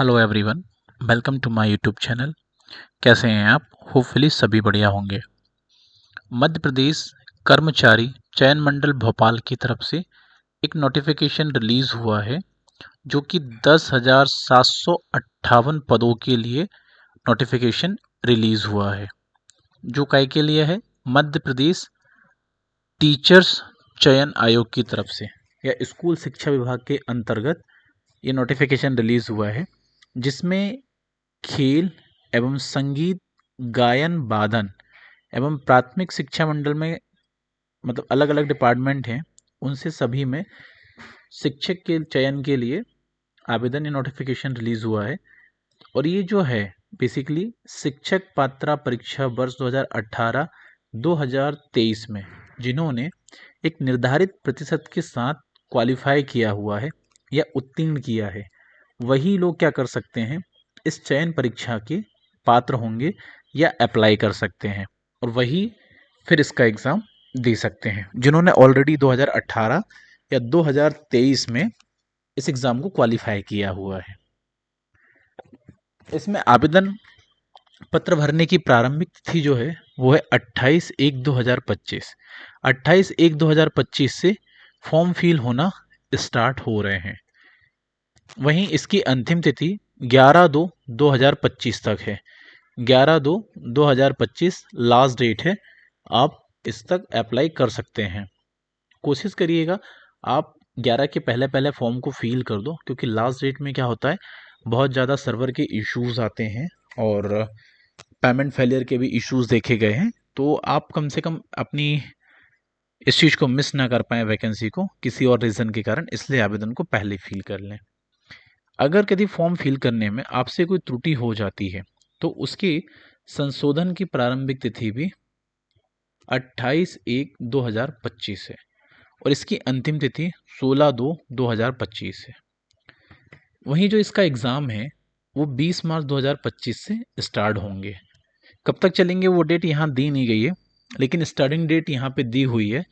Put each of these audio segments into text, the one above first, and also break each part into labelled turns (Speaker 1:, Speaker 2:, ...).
Speaker 1: Hello everyone, welcome to my YouTube channel. कैसे हैं आप? होपफुली सभी बढ़िया होंगे। मध्य प्रदेश कर्मचारी चयन मंडल भोपाल की तरफ से एक नोटिफिकेशन रिलीज़ हुआ है जो कि 10,758 पदों के लिए नोटिफिकेशन रिलीज़ हुआ है। जो काय के लिए है? मध्य प्रदेश टीचर्स चयन आयोग की तरफ से या स्कूल शिक्षा विभाग के अंतर्गत ये नोटिफिकेशन रिलीज़ हुआ है, जिसमें खेल एवं संगीत, गायन, वादन एवं प्राथमिक शिक्षा मंडल में मतलब अलग-अलग डिपार्टमेंट हैं, उनसे सभी में शिक्षक के चयन के लिए आवेदन या नोटिफिकेशन रिलीज़ हुआ है। और ये जो है बेसिकली शिक्षक पात्रता परीक्षा वर्ष 2018-2023 में जिन्होंने एक निर्धारित प्रतिशत के साथ क्वालिफाई किया हुआ है या उत्तीर्ण किया है, वही लोग क्या कर सकते हैं, इस चयन परीक्षा के पात्र होंगे या अप्लाई कर सकते हैं और वही फिर इसका एग्ज़ाम दे सकते हैं जिन्होंने ऑलरेडी 2018 या 2023 में इस एग्ज़ाम को क्वालिफाई किया हुआ है। इसमें आवेदन पत्र भरने की प्रारंभिक तिथि जो है वो है 28/1/2025। 28/1/2025 से फॉर्म फिल होना स्टार्ट हो रहे हैं। वहीं इसकी अंतिम तिथि 11/2/2025 तक है। 11/2/2025 लास्ट डेट है। आप इस तक अप्लाई कर सकते हैं। कोशिश करिएगा आप 11 के पहले पहले फॉर्म को फिल कर दो, क्योंकि लास्ट डेट में क्या होता है, बहुत ज़्यादा सर्वर के इश्यूज आते हैं और पेमेंट फेलियर के भी इश्यूज देखे गए हैं। तो आप कम से कम अपनी इस चीज़ को मिस ना कर पाएँ, वैकेंसी को किसी और रीज़न के कारण, इसलिए आवेदन को पहले फिल कर लें। अगर कभी फॉर्म फिल करने में आपसे कोई त्रुटि हो जाती है तो उसकी संशोधन की प्रारंभिक तिथि भी 28/1/2025 है और इसकी अंतिम तिथि 16/2/2025 है। वहीं जो इसका एग्ज़ाम है वो 20 मार्च 2025 से स्टार्ट होंगे। कब तक चलेंगे वो डेट यहाँ दी नहीं गई है, लेकिन स्टार्टिंग डेट यहाँ पे दी हुई है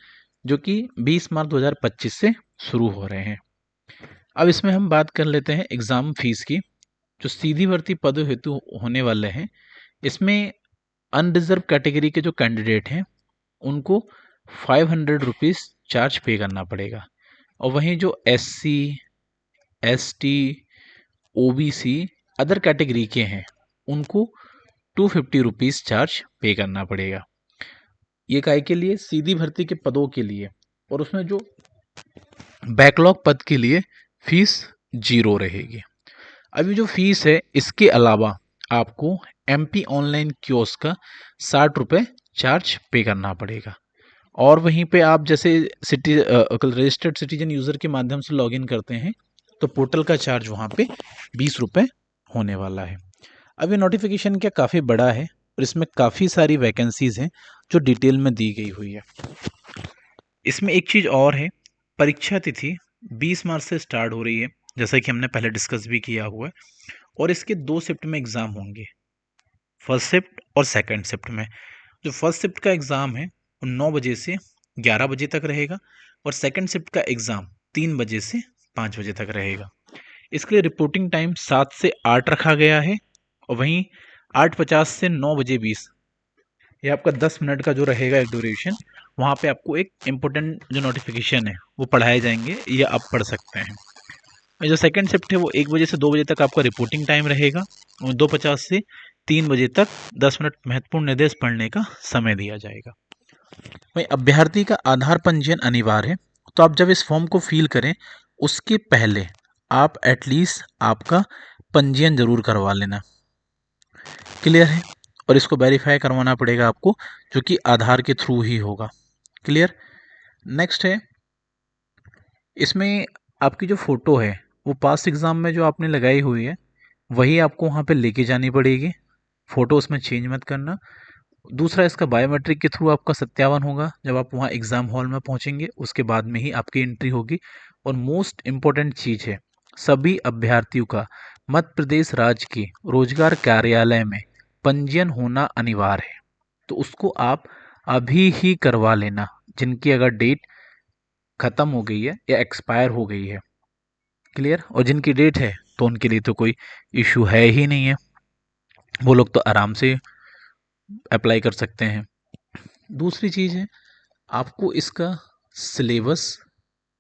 Speaker 1: जो कि 20 मार्च 2025 से शुरू हो रहे हैं। अब इसमें हम बात कर लेते हैं एग्ज़ाम फीस की। जो सीधी भर्ती पदों हेतु होने वाले हैं, इसमें अनरिजर्व कैटेगरी के जो कैंडिडेट हैं उनको 500 रुपीज़ चार्ज पे करना पड़ेगा और वहीं जो SC, ST, OBC other category के हैं उनको 250 रुपीज़ चार्ज पे करना पड़ेगा। ये काय के लिए? सीधी भर्ती के पदों के लिए। और उसमें जो बैकलॉग पद के लिए फीस 0 रहेगी। अभी जो फीस है इसके अलावा आपको MP ऑनलाइन कियोस्क का 60 रुपये चार्ज पे करना पड़ेगा। और वहीं पे आप जैसे रजिस्टर्ड सिटीजन यूज़र के माध्यम से लॉगिन करते हैं तो पोर्टल का चार्ज वहाँ पे 20 रुपये होने वाला है। अब ये नोटिफिकेशन क्या काफ़ी बड़ा है और इसमें काफ़ी सारी वैकेंसीज़ हैं जो डिटेल में दी गई हुई है। इसमें एक चीज़ और है, परीक्षा तिथि 20 मार्च से स्टार्ट हो रही है, जैसा कि हमने पहले डिस्कस भी किया हुआ है, और इसके 2 शिफ्ट में एग्ज़ाम होंगे, फर्स्ट शिफ्ट और सेकंड शिफ्ट में। जो फर्स्ट शिफ्ट का एग्ज़ाम है वो 9 बजे से 11 बजे तक रहेगा और सेकंड शिफ्ट का एग्ज़ाम 3 बजे से 5 बजे तक रहेगा। इसके लिए रिपोर्टिंग टाइम 7 से 8 रखा गया है और वहीं 8:50 से 9:20 ये आपका 10 मिनट का जो रहेगा एक ड्यूरेशन, वहाँ पे आपको एक इम्पोर्टेंट जो नोटिफिकेशन है वो पढ़ाए जाएंगे, ये आप पढ़ सकते हैं। और जो सेकंड शिफ्ट है वो 1 बजे से 2 बजे तक आपका रिपोर्टिंग टाइम रहेगा और 2:50 से 3 बजे तक 10 मिनट महत्वपूर्ण निर्देश पढ़ने का समय दिया जाएगा। वहीं अभ्यर्थी का आधार पंजीयन अनिवार्य है, तो आप जब इस फॉर्म को फिल करें उसके पहले आप एटलीस्ट आपका पंजीयन जरूर करवा लेना। क्लियर है? और इसको वेरीफाई करवाना पड़ेगा आपको, जो कि आधार के थ्रू ही होगा। क्लियर? नेक्स्ट है, इसमें आपकी जो फ़ोटो है वो पास एग्ज़ाम में जो आपने लगाई हुई है वही आपको वहाँ पे लेके जानी पड़ेगी। फ़ोटो उसमें चेंज मत करना। दूसरा, इसका बायोमेट्रिक के थ्रू आपका सत्यापन होगा जब आप वहाँ एग्ज़ाम हॉल में पहुँचेंगे, उसके बाद में ही आपकी एंट्री होगी। और मोस्ट इम्पॉर्टेंट चीज़ है, सभी अभ्यर्थियों का मध्य प्रदेश राज्य के रोजगार कार्यालय में पंजीयन होना अनिवार्य है, तो उसको आप अभी ही करवा लेना, जिनकी अगर डेट ख़त्म हो गई है या एक्सपायर हो गई है। क्लियर? और जिनकी डेट है तो उनके लिए तो कोई इशू है ही नहीं है, वो लोग तो आराम से अप्लाई कर सकते हैं। दूसरी चीज़ है, आपको इसका सिलेबस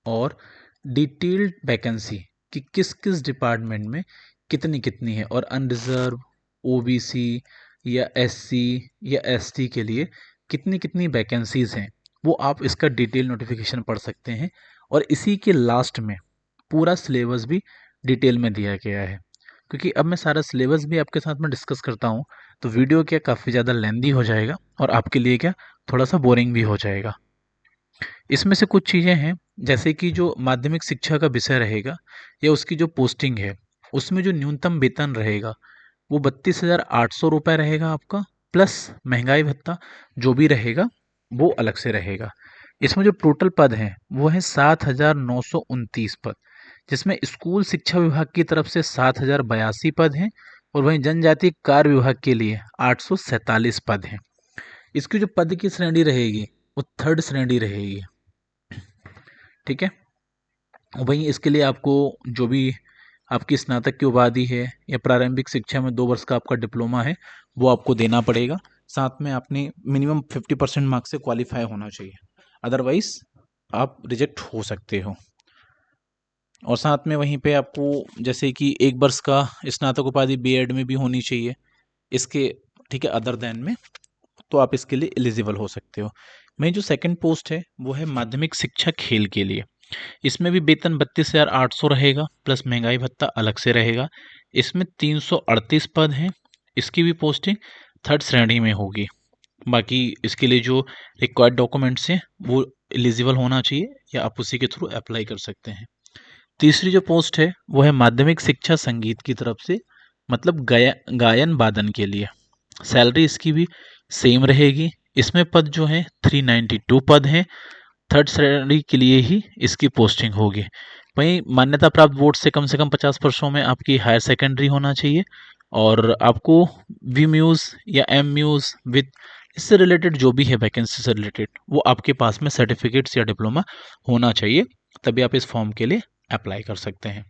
Speaker 1: और डिटेल्ड वैकेंसी कि किस किस डिपार्टमेंट में कितनी कितनी है, और अनरिजर्व, ओबीसी या एससी या एसटी के लिए कितनी कितनी वैकेंसीज हैं, वो आप इसका डिटेल नोटिफिकेशन पढ़ सकते हैं। और इसी के लास्ट में पूरा सिलेबस भी डिटेल में दिया गया है। क्योंकि अब मैं सारा सिलेबस भी आपके साथ में डिस्कस करता हूँ तो वीडियो क्या काफ़ी ज़्यादा लेंदी हो जाएगा और आपके लिए क्या थोड़ा सा बोरिंग भी हो जाएगा। इसमें से कुछ चीज़ें हैं, जैसे कि जो माध्यमिक शिक्षा का विषय रहेगा या उसकी जो पोस्टिंग है, उसमें जो न्यूनतम वेतन रहेगा वो 32,800 रुपये रहेगा आपका, प्लस महंगाई भत्ता जो भी रहेगा वो अलग से रहेगा। इसमें जो टोटल पद हैं वो है 7,929 पद, जिसमें स्कूल शिक्षा विभाग की तरफ से 7,082 पद हैं, और वहीं जनजातीय कार्य विभाग के लिए 847 पद हैं। इसकी जो पद की श्रेणी रहेगी वो थर्ड श्रेणी रहेगी, ठीक है। वहीं इसके लिए आपको जो भी आपकी स्नातक की उपाधि है या प्रारंभिक शिक्षा में 2 वर्ष का आपका डिप्लोमा है वो आपको देना पड़ेगा। साथ में आपने मिनिमम 50% मार्क्स से क्वालिफाई होना चाहिए, अदरवाइज आप रिजेक्ट हो सकते हो। और साथ में वहीं पे आपको जैसे कि 1 वर्ष का स्नातक उपाधि बीएड में भी होनी चाहिए इसके, ठीक है, अदर देन में, तो आप इसके लिए एलिजिबल हो सकते हो। मेरी जो सेकंड पोस्ट है वो है माध्यमिक शिक्षा खेल के लिए। इसमें भी वेतन 32,800 रहेगा, प्लस महंगाई भत्ता अलग से रहेगा। इसमें 338 पद हैं। इसकी भी पोस्टिंग थर्ड श्रेणी में होगी। बाकी इसके लिए जो रिक्वायर्ड डॉक्यूमेंट्स हैं वो एलिजिबल होना चाहिए या आप उसी के थ्रू अप्लाई कर सकते हैं। तीसरी जो पोस्ट है वो है माध्यमिक शिक्षा संगीत की तरफ से, मतलब गायन वादन के लिए। सैलरी इसकी भी सेम रहेगी। इसमें पद जो है 392 पद हैं। थर्ड श्रेणी के लिए ही इसकी पोस्टिंग होगी। वहीं मान्यता प्राप्त बोर्ड से कम 50 वर्षों में आपकी हायर सेकेंडरी होना चाहिए, और आपको वी म्यूज़ या एम म्यूज़ विद इससे रिलेटेड जो भी है वैकेंसी से रिलेटेड वो आपके पास में सर्टिफिकेट्स या डिप्लोमा होना चाहिए, तभी आप इस फॉर्म के लिए अप्लाई कर सकते हैं।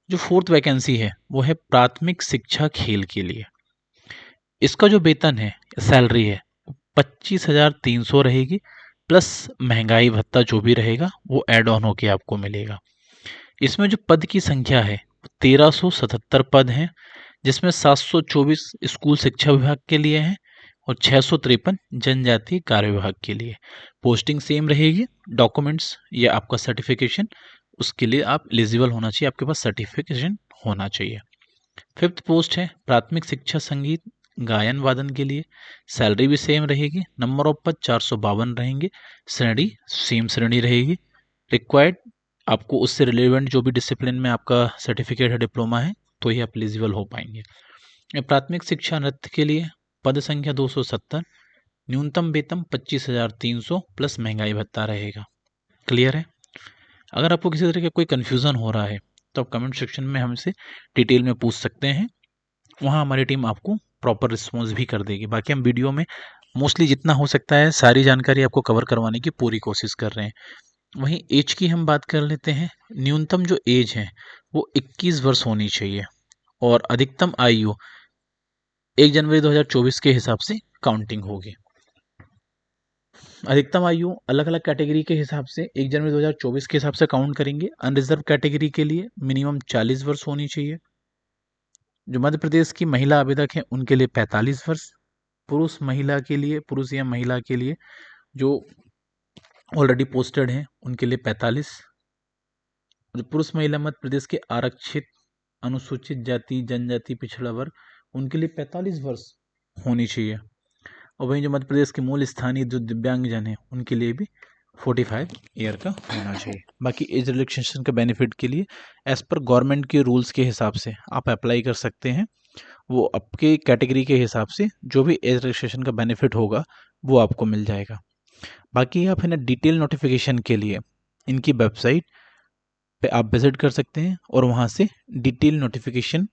Speaker 1: जो फोर्थ वैकेंसी है वो है प्राथमिक शिक्षा खेल के लिए। इसका जो वेतन है, सैलरी है, 25,300 रहेगी, प्लस महंगाई भत्ता जो भी रहेगा वो ऐड ऑन होके आपको मिलेगा। इसमें जो पद की संख्या है 1377 पद हैं, जिसमें 724 स्कूल शिक्षा विभाग के लिए हैं और 653 जनजातीय कार्य विभाग के लिए। पोस्टिंग सेम रहेगी। डॉक्यूमेंट्स या आपका सर्टिफिकेशन, उसके लिए आप एलिजिबल होना चाहिए, आपके पास सर्टिफिकेशन होना चाहिए। फिफ्थ पोस्ट है प्राथमिक शिक्षा संगीत गायन वादन के लिए। सैलरी भी सेम रहेगी। नंबर ऑफ पद 452 रहेंगे। श्रेणी सेम श्रेणी रहेगी। रिक्वायर्ड आपको उससे रिलेवेंट जो भी डिसिप्लिन में आपका सर्टिफिकेट है, डिप्लोमा है, तो ही आप एलिजिबल हो पाएंगे। प्राथमिक शिक्षा नृत्य के लिए पद संख्या 270, न्यूनतम वेतन 25,300 प्लस महंगाई भत्ता रहेगा। क्लियर है? अगर आपको किसी तरह का कोई कन्फ्यूज़न हो रहा है तो आप कमेंट सेक्शन में हमसे डिटेल में पूछ सकते हैं, वहाँ हमारी टीम आपको प्रॉपर रिस्पॉन्स भी कर देगी। बाकी हम वीडियो में मोस्टली जितना हो सकता है सारी जानकारी आपको कवर करवाने की पूरी कोशिश कर रहे हैं। वहीं एज की हम बात कर लेते हैं। न्यूनतम जो एज है वो 21 वर्ष होनी चाहिए, और अधिकतम आयु 1 जनवरी 2024 के हिसाब से काउंटिंग होगी। अधिकतम आयु अलग अलग कैटेगरी के हिसाब से 1 जनवरी 2024 के हिसाब से काउंट करेंगे। अनरिजर्व कैटेगरी के लिए मिनिमम 40 वर्ष होनी चाहिए। जो मध्य प्रदेश की महिला आवेदक हैं उनके लिए 45 वर्ष। पुरुष या महिला के लिए जो ऑलरेडी पोस्टेड हैं उनके लिए 45। जो पुरुष महिला मध्य प्रदेश के आरक्षित अनुसूचित जाति जनजाति पिछड़ा वर्ग उनके लिए 45 वर्ष होनी चाहिए। और वहीं जो मध्य प्रदेश के मूल स्थानीय जो दिव्यांगजन हैं उनके लिए भी 45 ईयर का होना चाहिए। बाकी एज रिलैक्सेशन के बेनिफिट के लिए एज पर गवर्नमेंट के रूल्स के हिसाब से आप अप्लाई कर सकते हैं। वो आपके कैटेगरी के हिसाब से जो भी एज रिलैक्सेशन का बेनिफिट होगा वो आपको मिल जाएगा। बाकी आप है ना डिटेल नोटिफिकेशन के लिए इनकी वेबसाइट पे आप विजिट कर सकते हैं और वहाँ से डिटेल नोटिफिकेशन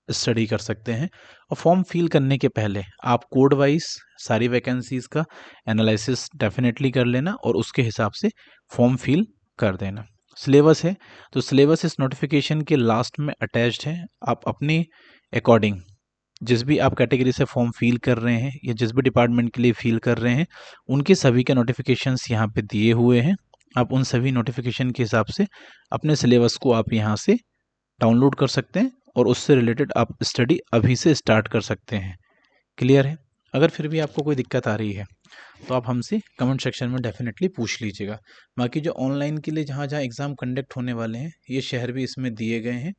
Speaker 1: स्टडी कर सकते हैं। और फॉर्म फिल करने के पहले आप कोड वाइज सारी वैकेंसीज़ का एनालिसिस डेफिनेटली कर लेना और उसके हिसाब से फॉर्म फिल कर देना। सिलेबस है, तो सिलेबस इस नोटिफिकेशन के लास्ट में अटैच्ड है। आप अपने अकॉर्डिंग जिस भी आप कैटेगरी से फॉर्म फिल कर रहे हैं या जिस भी डिपार्टमेंट के लिए फिल कर रहे हैं, उनके सभी के नोटिफिकेशंस यहाँ पे दिए हुए हैं। आप उन सभी नोटिफिकेशन के हिसाब से अपने सिलेबस को आप यहाँ से डाउनलोड कर सकते हैं और उससे रिलेटेड आप स्टडी अभी से स्टार्ट कर सकते हैं। क्लियर है? अगर फिर भी आपको कोई दिक्कत आ रही है तो आप हमसे कमेंट सेक्शन में डेफिनेटली पूछ लीजिएगा। बाकी जो ऑनलाइन के लिए जहाँ जहाँ एग्ज़ाम कंडक्ट होने वाले हैं, ये शहर भी इसमें दिए गए हैं,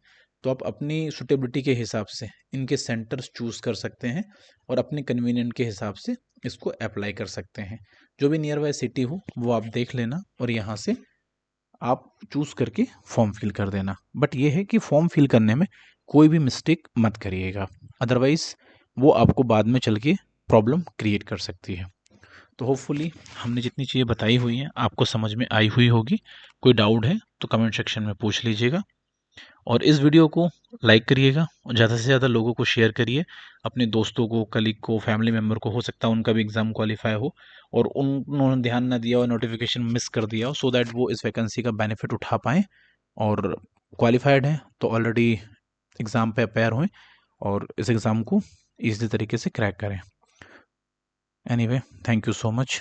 Speaker 1: तो आप अपनी सुटेबिलिटी के हिसाब से इनके सेंटर्स चूज़ कर सकते हैं और अपने कन्वीनियंट के हिसाब से इसको अप्लाई कर सकते हैं। जो भी नियर बाय सिटी हो वो आप देख लेना और यहाँ से आप चूज़ करके फॉर्म फिल कर देना। बट ये है कि फॉर्म फिल करने में कोई भी मिस्टेक मत करिएगा, अदरवाइज़ वो आपको बाद में चल के प्रॉब्लम क्रिएट कर सकती है। तो होपफुली हमने जितनी चीज़ें बताई हुई हैं आपको समझ में आई हुई होगी। कोई डाउट है तो कमेंट सेक्शन में पूछ लीजिएगा और इस वीडियो को लाइक करिएगा और ज़्यादा से ज़्यादा लोगों को शेयर करिए, अपने दोस्तों को, कलीग को, फैमिली मेम्बर को, हो सकता है उनका भी एग्ज़ाम क्वालिफाई हो और उन्होंने ध्यान ना दिया हो, नोटिफिकेशन मिस कर दिया हो, सो दैट वो इस वैकेंसी का बेनिफिट उठा पाएँ और क्वालिफाइड हैं तो ऑलरेडी एग्ज़ाम पे अपेयर हों और इस एग्ज़ाम को ईज़ी तरीके से क्रैक करें। Anyway, thank you so much.